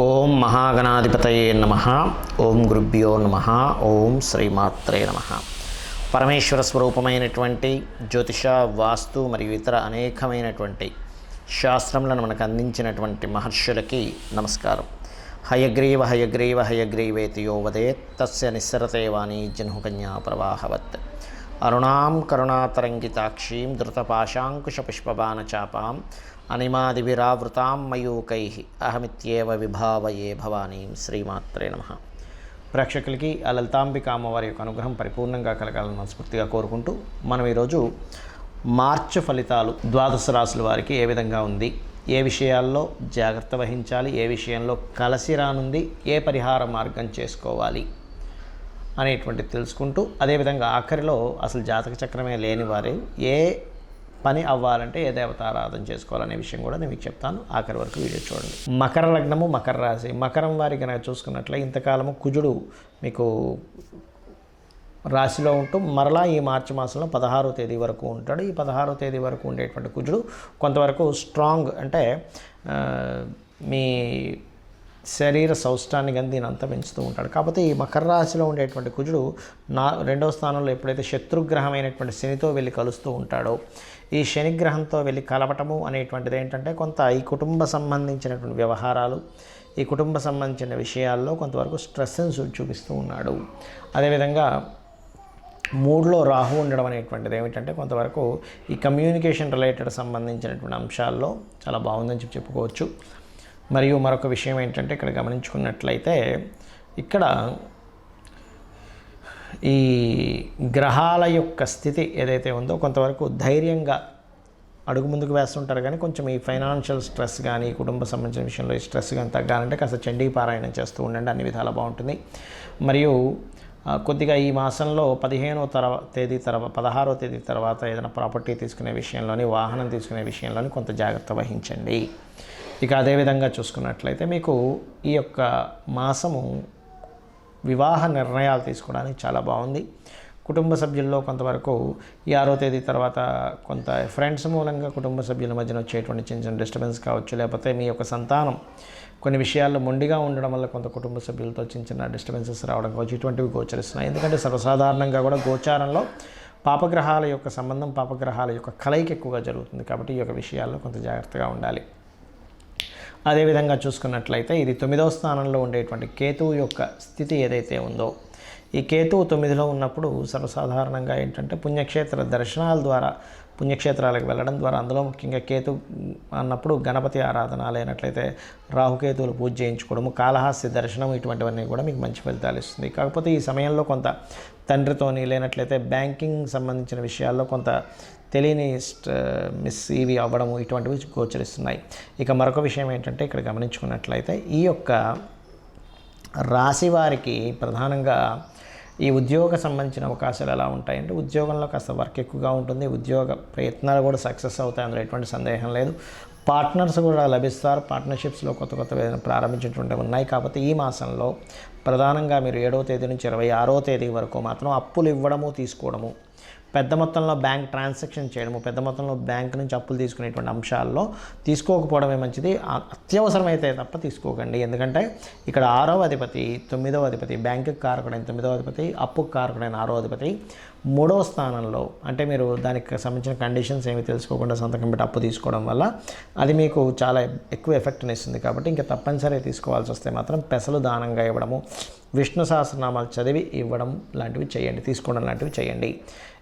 ఓం మహాగణాధిపతయే నమః. ఓం గురుభ్యో నమః. ఓం శ్రీమాత్రే నమః. పరమేశ్వర స్వరూపమైనటువంటి జ్యోతిష, వాస్తు మరియు ఇతర అనేకమైనటువంటి శాస్త్రములను మనకు అందించినటువంటి మహర్షులకి నమస్కారం. హయగ్రీవ హయగ్రీవ హయగ్రీవేతి యో వదేత్ తస్య నిస్సరతే వాణీ జహ్నుకన్యా ప్రవాహవత్. అరుణాం కరుణాతరంగితాక్షీం ధృతపాశాంకుశపుష్పబాణచాపాం అనిమాదివిరావృతాం మయూకైః అహమిత్యేవ విభావయే భవానీం. శ్రీమాత్రే నమః. ప్రేక్షకులకి ఆ లలితాంబిక అమ్మవారి యొక్క అనుగ్రహం పరిపూర్ణంగా కలగాలని మనస్ఫూర్తిగా కోరుకుంటూ మనం ఈరోజు మార్చి ఫలితాలు ద్వాదశ రాశుల వారికి ఏ విధంగా ఉంది, ఏ విషయాల్లో జాగ్రత్త వహించాలి, ఏ విషయంలో కలిసి రానుంది, ఏ పరిహార మార్గం చేసుకోవాలి అనేటువంటిది తెలుసుకుంటూ, అదేవిధంగా ఆఖరిలో అసలు జాతక చక్రమే లేని వారు ఏ పని అవ్వాలంటే ఏ దేవతారాధన చేసుకోవాలనే విషయం కూడా నేను మీకు చెప్తాను. ఆఖరి వరకు వీడియో చూడండి. మకర లగ్నము, మకర రాశి. మకరం వారికి కనుక చూసుకున్నట్లే ఇంతకాలము కుజుడు మీకు రాశిలో ఉంటూ మరలా ఈ మార్చి మాసంలో 16వ తేదీ వరకు ఉంటాడు. ఈ 16వ తేదీ వరకు ఉండేటువంటి కుజుడు కొంతవరకు స్ట్రాంగ్, అంటే మీ శరీర సౌష్ఠాన్ని కానీ దీని అంతా పెంచుతూ ఉంటాడు. కాకపోతే ఈ మకర రాశిలో ఉండేటువంటి కుజుడు రెండవ స్థానంలో ఎప్పుడైతే శత్రుగ్రహమైనటువంటి శనితో వెళ్ళి కలుస్తూ ఉంటాడో, ఈ శనిగ్రహంతో వెళ్ళి కలవటము అనేటువంటిది ఏంటంటే కొంత ఈ కుటుంబ సంబంధించినటువంటి వ్యవహారాలు, ఈ కుటుంబ సంబంధించిన విషయాల్లో కొంతవరకు స్ట్రెస్ని చూపిస్తూ ఉన్నాడు. అదేవిధంగా మూడులో రాహు ఉండడం అనేటువంటిది ఏమిటంటే కొంతవరకు ఈ కమ్యూనికేషన్ రిలేటెడ్ సంబంధించినటువంటి అంశాల్లో చాలా బాగుందని చెప్పుకోవచ్చు. మరియు మరొక విషయం ఏంటంటే ఇక్కడ గమనించుకున్నట్లయితే ఇక్కడ ఈ గ్రహాల యొక్క స్థితి ఏదైతే ఉందో కొంతవరకు ధైర్యంగా అడుగు ముందుకు వేస్తుంటారు. కానీ కొంచెం ఈ ఫైనాన్షియల్ స్ట్రెస్ కానీ కుటుంబ సంబంధించిన విషయంలో ఈ స్ట్రెస్ కానీ తగ్గాలంటే కాస్త చండీ పారాయణం చేస్తూ ఉండండి, అన్ని విధాలా బాగుంటుంది. మరియు కొద్దిగా ఈ మాసంలో 16వ తేదీ తర్వాత ఏదైనా ప్రాపర్టీ తీసుకునే విషయంలోని, వాహనం తీసుకునే విషయంలోని కొంత జాగ్రత్త వహించండి. ఇక అదేవిధంగా చూసుకున్నట్లయితే మీకు ఈ యొక్క మాసము వివాహ నిర్ణయాలు తీసుకోవడానికి చాలా బాగుంది. కుటుంబ సభ్యుల్లో కొంతవరకు ఈ 6వ తేదీ తర్వాత కొంత ఫ్రెండ్స్ మూలంగా కుటుంబ సభ్యుల మధ్యన వచ్చేటువంటి చిన్న చిన్న డిస్టర్బెన్స్ కావచ్చు, లేకపోతే మీ యొక్క సంతానం కొన్ని విషయాల్లో మొండిగా ఉండడం వల్ల కొంత కుటుంబ సభ్యులతో చిన్న చిన్న డిస్టర్బెన్సెస్ రావడం కావచ్చు, ఇటువంటివి గోచరిస్తున్నాయి. ఎందుకంటే సర్వసాధారణంగా కూడా గోచారంలో పాపగ్రహాల యొక్క సంబంధం, పాపగ్రహాల యొక్క కలయిక ఎక్కువగా జరుగుతుంది. కాబట్టి ఈ యొక్క విషయాల్లో కొంత జాగ్రత్తగా ఉండాలి. అదేవిధంగా చూసుకున్నట్లయితే ఇది 9వ స్థానంలో ఉండేటువంటి కేతువు యొక్క స్థితి ఏదైతే ఉందో, ఈ కేతువు 9లో ఉన్నప్పుడు సర్వసాధారణంగా ఏంటంటే పుణ్యక్షేత్ర దర్శనాల ద్వారా, పుణ్యక్షేత్రాలకు వెళ్ళడం ద్వారా, అందులో ముఖ్యంగా కేతు అన్నప్పుడు గణపతి ఆరాధన, లేనట్లయితే రాహుకేతువులు పూజ చేయించుకోవడము, కాళహస్తి దర్శనం, ఇటువంటివన్నీ కూడా మీకు మంచి ఫలితాలు ఇస్తుంది. కాకపోతే ఈ సమయంలో కొంత తండ్రితోని, లేనట్లయితే బ్యాంకింగ్ సంబంధించిన విషయాల్లో కొంత తెలియని మిస్ ఇవి అవ్వడము, ఇటువంటివి గోచరిస్తున్నాయి. ఇక మరొక విషయం ఏంటంటే ఇక్కడ గమనించుకున్నట్లయితే ఈ యొక్క రాశి వారికి ప్రధానంగా ఈ ఉద్యోగ సంబంధించిన అవకాశాలు ఎలా ఉంటాయంటే, ఉద్యోగంలో కాస్త వర్క్ ఎక్కువగా ఉంటుంది, ఉద్యోగ ప్రయత్నాలు కూడా సక్సెస్ అవుతాయి, అందులో ఎటువంటి సందేహం లేదు. పార్ట్నర్స్ కూడా లభిస్తారు, పార్ట్నర్షిప్స్లో కొత్త ప్రారంభించేటువంటివి ఉన్నాయి. కాబట్టి ఈ మాసంలో ప్రధానంగా మీరు 7వ తేదీ నుంచి 26వ తేదీ వరకు మాత్రం అప్పులు ఇవ్వడము, తీసుకోవడము, పెద్ద మొత్తంలో బ్యాంక్ ట్రాన్సాక్షన్ చేయడము, పెద్ద మొత్తంలో బ్యాంక్ నుంచి అప్పులు తీసుకునేటువంటి అంశాల్లో తీసుకోకపోవడమే మంచిది. అత్యవసరమైతే తప్ప తీసుకోకండి. ఎందుకంటే ఇక్కడ 6వ అధిపతి 9వ అధిపతి, బ్యాంకుకి కారకుడైన 9వ అధిపతి, అప్పుకు కారకుడైన 6వ అధిపతి 3వ స్థానంలో, అంటే మీరు దానికి సంబంధించిన కండిషన్స్ ఏమి తెలుసుకోకుండా సంతకం పెట్టి అప్పు తీసుకోవడం వల్ల అది మీకు చాలా ఎక్కువ ఎఫెక్ట్ని ఇస్తుంది. కాబట్టి ఇంకా తప్పనిసరిగా తీసుకోవాల్సి వస్తే మాత్రం పెసలు దానంగా ఇవ్వడము, విష్ణు సహస్రనామాలు చదివి ఇవ్వడం లాంటివి చేయండి, తీసుకోవడం లాంటివి చేయండి.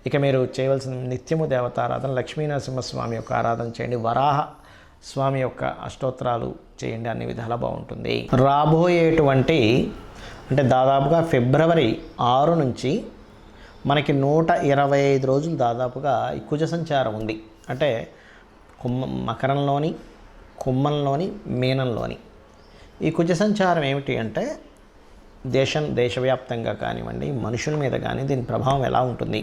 ఇక మీరు చేయవలసిన నిత్యము దేవతారాధన, లక్ష్మీనరసింహస్వామి యొక్క ఆరాధన చేయండి, వరాహ స్వామి యొక్క అష్టోత్తరాలు చేయండి, అన్ని విధాలా బాగుంటుంది. రాబోయేటువంటి అంటే దాదాపుగా ఫిబ్రవరి 6 నుంచి మనకి 125 రోజులు దాదాపుగా ఈ కుజ సంచారం ఉంది. అంటే మకరంలోని, కుంభంలోని, మీనంలోని ఈ కుజ సంచారం ఏమిటి అంటే దేశవ్యాప్తంగా కానివ్వండి, మనుషుల మీద కానీ దీని ప్రభావం ఎలా ఉంటుంది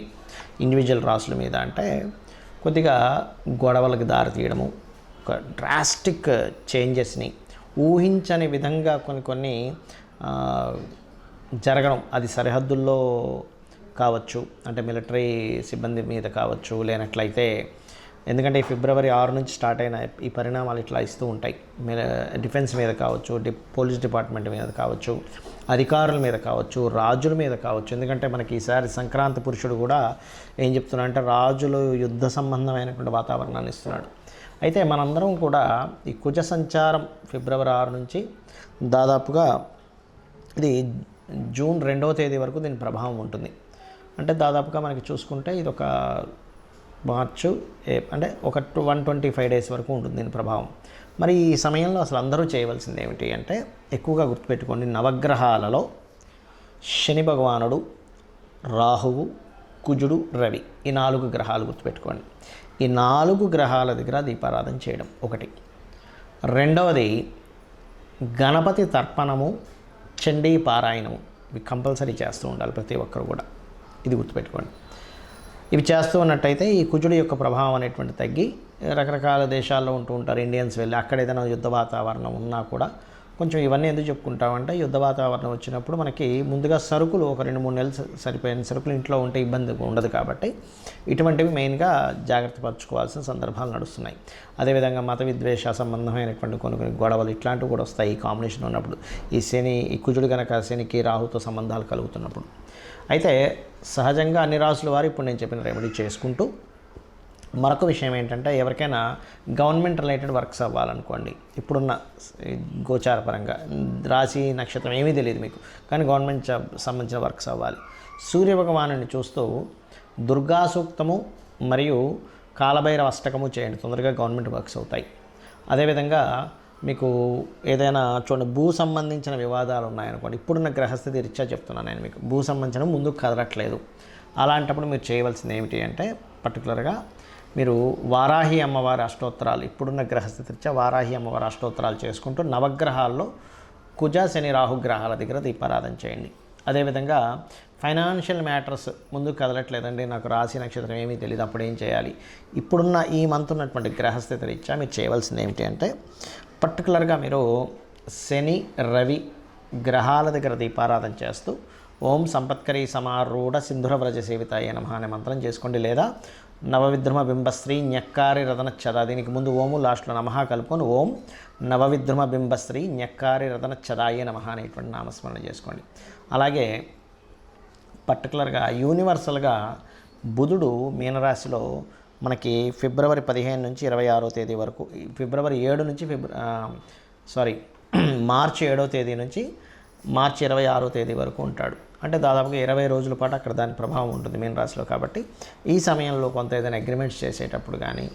ఇండివిజువల్ రాసుల మీద అంటే కొద్దిగా గొడవలకు దారితీయడము, ఒక డ్రాస్టిక్ చేంజెస్ని ఊహించని విధంగా కొన్ని జరగడం, అది సరిహద్దుల్లో కావచ్చు, అంటే మిలిటరీ సిబ్బంది మీద కావచ్చు, లేనట్లయితే ఎందుకంటే ఈ ఫిబ్రవరి 6 నుంచి స్టార్ట్ అయిన ఈ పరిణామాలు ఇట్లా ఇస్తూ ఉంటాయి. డిఫెన్స్ మీద కావచ్చు, పోలీస్ డిపార్ట్మెంట్ మీద కావచ్చు, అధికారుల మీద కావచ్చు, రాజుల మీద కావచ్చు. ఎందుకంటే మనకి ఈసారి సంక్రాంతి పురుషుడు కూడా ఏం చెప్తున్నా అంటే రాజులు యుద్ధ సంబంధమైనటువంటి వాతావరణాన్ని ఇస్తున్నాడు. అయితే మనందరం కూడా ఈ కుజ సంచారం ఫిబ్రవరి 6 నుంచి దాదాపుగా ఇది జూన్ 2వ తేదీ వరకు దీని ప్రభావం ఉంటుంది. అంటే దాదాపుగా మనకి చూసుకుంటే ఇది ఒక మార్చు అంటే ఒక 125 డేస్ వరకు ఉంటుంది దీని ప్రభావం. మరి ఈ సమయంలో అసలు అందరూ చేయవలసింది ఏమిటి అంటే ఎక్కువగా గుర్తుపెట్టుకోండి, నవగ్రహాలలో శని భగవానుడు, రాహువు, కుజుడు, రవి ఈ 4 గ్రహాలు గుర్తుపెట్టుకోండి. ఈ 4 గ్రహాల దగ్గర దీపారాధన చేయడం ఒకటి. రెండవది గణపతి తర్పణము, చండీ పారాయణము ఇవి కంపల్సరీ చేస్తూ ఉండాలి ప్రతి ఒక్కరు కూడా. ఇది గుర్తుపెట్టుకోండి. ఇవి చేస్తూ ఉన్నట్టయితే ఈ కుజుడి యొక్క ప్రభావం అనేటువంటి తగ్గి రకరకాల దేశాల్లో ఉంటూ ఉంటారు ఇండియన్స్ వెళ్ళి, అక్కడ ఏదైనా యుద్ధ వాతావరణం ఉన్నా కూడా కొంచెం ఇవన్నీ ఎందుకు చెప్పుకుంటామంటే యుద్ధ వాతావరణం వచ్చినప్పుడు మనకి ముందుగా సరుకులు ఒక 2-3 నెలలు సరిపోయిన సరుకులు ఇంట్లో ఉంటే ఇబ్బంది ఉండదు. కాబట్టి ఇటువంటివి మెయిన్గా జాగ్రత్త పరచుకోవాల్సిన సందర్భాలు నడుస్తున్నాయి. అదేవిధంగా మత విద్వేష సంబంధమైనటువంటి కొన్ని గొడవలు ఇట్లాంటివి కూడా వస్తాయి ఈ కాంబినేషన్ ఉన్నప్పుడు. ఈ కుజుడు కనుక శనికి రాహుతో సంబంధాలు కలుగుతున్నప్పుడు. అయితే సహజంగా అన్ని రాసుల వారు ఇప్పుడు నేను చెప్పిన రెమెడీ చేసుకుంటూ, మరొక విషయం ఏంటంటే ఎవరికైనా గవర్నమెంట్ రిలేటెడ్ వర్క్స్ అవ్వాలనుకోండి, ఇప్పుడున్న గోచారపరంగా రాశి నక్షత్రం ఏమీ తెలియదు మీకు, కానీ గవర్నమెంట్ జాబ్ సంబంధించిన వర్క్స్ అవ్వాలి. సూర్యభగవానుని చూస్తూ దుర్గా సూక్తము మరియు కాలభైరవ అష్టకము చేయండి, తొందరగా గవర్నమెంట్ వర్క్స్ అవుతాయి. అదేవిధంగా మీకు ఏదైనా చూడండి భూ సంబంధించిన వివాదాలు ఉన్నాయనుకోండి, ఇప్పుడున్న గ్రహస్థితి రీత్యా చెప్తున్నాను నేను మీకు, భూ సంబంధించిన ముందుకు కదలట్లేదు. అలాంటప్పుడు మీరు చేయవలసింది ఏమిటి అంటే పర్టికులర్గా మీరు వారాహి అమ్మవారి అష్టోత్తరాలు, ఇప్పుడున్న గ్రహస్థితి రీత్యా వారాహి అమ్మవారి అష్టోత్తరాలు చేసుకుంటూ నవగ్రహాల్లో కుజ శని రాహు గ్రహాల దగ్గర దీపారాధన చేయండి. అదేవిధంగా ఫైనాన్షియల్ మ్యాటర్స్ ముందుకు కదలట్లేదండి, నాకు రాశి నక్షత్రం ఏమీ తెలియదు, అప్పుడు ఏం చేయాలి? ఇప్పుడున్న ఈ మంత్ ఉన్నటువంటి గ్రహస్థితి రీత్యా మీరు చేయవలసింది ఏమిటి అంటే పర్టికులర్గా మీరు శని రవి గ్రహాల దగ్గర దీపారాధన చేస్తూ ఓం సంపత్కరీ సమారూఢ సింధుర వ్రజ సేవితాయ నమః అనే మంత్రం చేసుకోండి. లేదా నవవిద్రుమ బింబశ్రీ న్యక్కారి రతనచ్చద, దీనికి ముందు ఓము లాస్ట్లో నమః కలుపుకొని ఓం నవవిద్రుమ బింబశ్రీ న్యక్కారి రతనచ్చదాయ నమః అనేటువంటి నామస్మరణ చేసుకోండి. అలాగే పర్టికులర్గా యూనివర్సల్గా బుధుడు మీనరాశిలో మనకి ఫిబ్రవరి 15 నుంచి 26వ తేదీ వరకు, ఫిబ్రవరి 7 నుంచి మార్చి 7వ తేదీ నుంచి మార్చి 26వ తేదీ వరకు ఉంటాడు. అంటే దాదాపుగా 20 రోజుల పాటు అక్కడ దాని ప్రభావం ఉంటుంది మీనరాశిలో. కాబట్టి ఈ సమయంలో కొంత ఏదైనా అగ్రిమెంట్స్ చేసేటప్పుడు కానీ,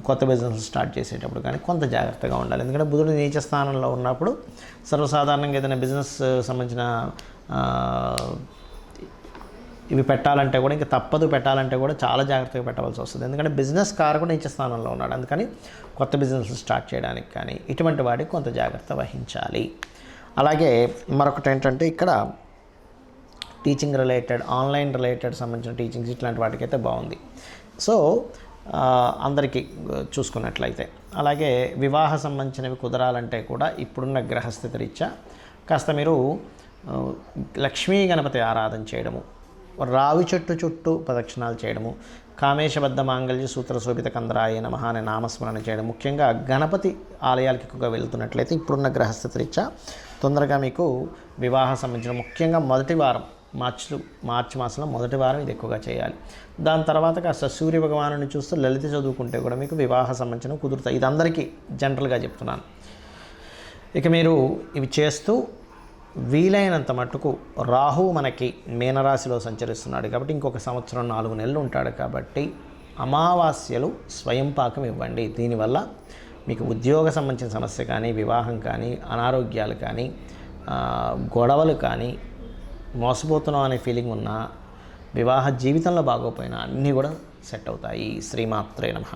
కొత్త బిజినెస్ స్టార్ట్ చేసేటప్పుడు కానీ కొంత జాగ్రత్తగా ఉండాలి. ఎందుకంటే బుధుడు నీచ స్థానంలో ఉన్నప్పుడు సర్వసాధారణంగా ఏదైనా బిజినెస్ సంబంధించిన ఇవి పెట్టాలంటే కూడా, ఇంకా తప్పదు పెట్టాలంటే కూడా చాలా జాగ్రత్తగా పెట్టవలసి వస్తుంది. ఎందుకంటే బిజినెస్ కారకుడు నీచ స్థానంలో ఉన్నాడు. అందుకని కొత్త బిజినెస్ స్టార్ట్ చేయడానికి కానీ ఇటువంటి వాటికి కొంత జాగ్రత్త వహించాలి. అలాగే మరొకటి ఏంటంటే ఇక్కడ టీచింగ్ రిలేటెడ్, ఆన్లైన్ రిలేటెడ్ సంబంధించిన టీచింగ్స్ ఇట్లాంటి వాటికైతే బాగుంది. సో అందరికీ చూసుకున్నట్లయితే, అలాగే వివాహ సంబంధించినవి కుదరాలంటే కూడా ఇప్పుడున్న గ్రహస్థితి రీత్యా కాస్త మీరు లక్ష్మీ గణపతి ఆరాధన చేయడము, రావి చెట్టు చుట్టూ ప్రదక్షిణాలు చేయడము, కామేశబద్ధ మాంగళ్య సూత్ర శోభిత కందరాయ నమః అనే నామస్మరణ చేయడం, ముఖ్యంగా గణపతి ఆలయాలకు ఎక్కువగా వెళ్తున్నట్లయితే ఇప్పుడున్న గ్రహస్థితి రీత్యా తొందరగా మీకు వివాహ సంబంధించిన ముఖ్యంగా మొదటి వారం మార్చి మాసంలో మొదటి వారం ఇది ఎక్కువగా చేయాలి. దాని తర్వాత కాస్త సూర్య భగవాను చూస్తూ లలిత చదువుకుంటే కూడా మీకు వివాహ సంబంధించిన కుదురుతాయి. ఇది అందరికీ జనరల్గా చెప్తున్నాను. ఇక మీరు ఇవి చేస్తూ వీలైనంత మట్టుకు రాహు మనకి మీనరాశిలో సంచరిస్తున్నాడు కాబట్టి ఇంకొక సంవత్సరం 4 నెలలు ఉంటాడు. కాబట్టి అమావాస్యలు స్వయం పాకం ఇవ్వండి. దీనివల్ల మీకు ఉద్యోగ సంబంధించిన సమస్య కానీ, వివాహం కానీ, అనారోగ్యాలు కానీ, గొడవలు కానీ, మోసపోతున్నాం అనే ఫీలింగ్ ఉన్నా, వివాహ జీవితంలో బాగోపోయినా అన్నీ కూడా సెట్ అవుతాయి. శ్రీమాత్రే నమః.